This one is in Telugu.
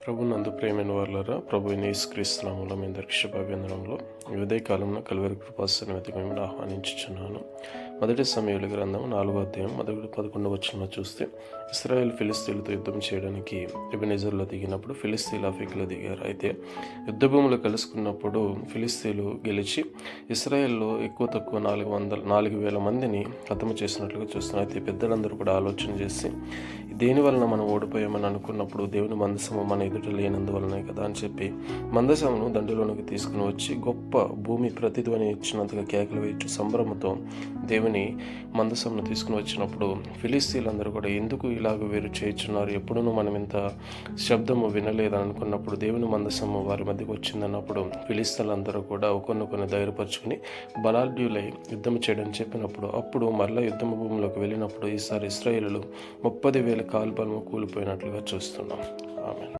ప్రభునందు ప్రేమైన వాళ్ళరా, ప్రభు యేసుక్రీస్తు నామములో మీ అందరికీ శుభాభివందనములు. ఈ ఉదయకాలంలో కల్వరి కృపాసన్నిధికి మిమ్మల్ని ఆహ్వానించుచున్నాను. మొదటి సమూయేలు గ్రంథం 4వ అధ్యాయం 11వ వచనంలో చూస్తే, ఇశ్రాయేల్ ఫిలిస్తీన్లతో యుద్ధం చేయడానికి ఎబెనెజర్లో దిగినప్పుడు ఫిలిస్తీన్లు అఫెకులో దిగారు. అయితే యుద్ధ భూములు కలుసుకున్నప్పుడు ఫిలిస్తీన్లు గెలిచి ఇశ్రాయేల్లో ఎక్కువ తక్కువ 4,000 మందిని హతము చేసినట్లుగా చూస్తున్నాం. అయితే పెద్దలందరూ కూడా ఆలోచన చేసి, దేని వలన మనం ఓడిపోయామని అనుకున్నప్పుడు దేవుని మందసము మన ఎదుట లేనందువలనే కదా అని చెప్పి మందసమును దండులోనికి తీసుకుని వచ్చి గొప్ప భూమి ప్రతిధ్వని ఇచ్చినంతగా కేకలు వేయచ్చు సంభ్రమతో దేవుని మందసమును తీసుకుని వచ్చినప్పుడు ఫిలిస్తీన్లందరూ కూడా ఎందుకు ఇలాగ వీరు చేయుచున్నారు, ఎప్పుడూ మనం ఇంత శబ్దము వినలేదని అనుకున్నప్పుడు దేవుని మందసము వారి మధ్యకు వచ్చిందన్నప్పుడు ఫిలిస్తీన్లందరూ కూడా ఒకరినొకరిని ధైర్యపరుచుకుని బలాఢ్యులై యుద్ధం చేయడం చెప్పినప్పుడు అప్పుడు మరలా యుద్ధం భూమిలోకి వెళ్ళినప్పుడు ఈసారి ఇశ్రాయేలులు 30,000 కాల్బలము కూలిపోయినట్లుగా చూస్తున్నాం. ఆమె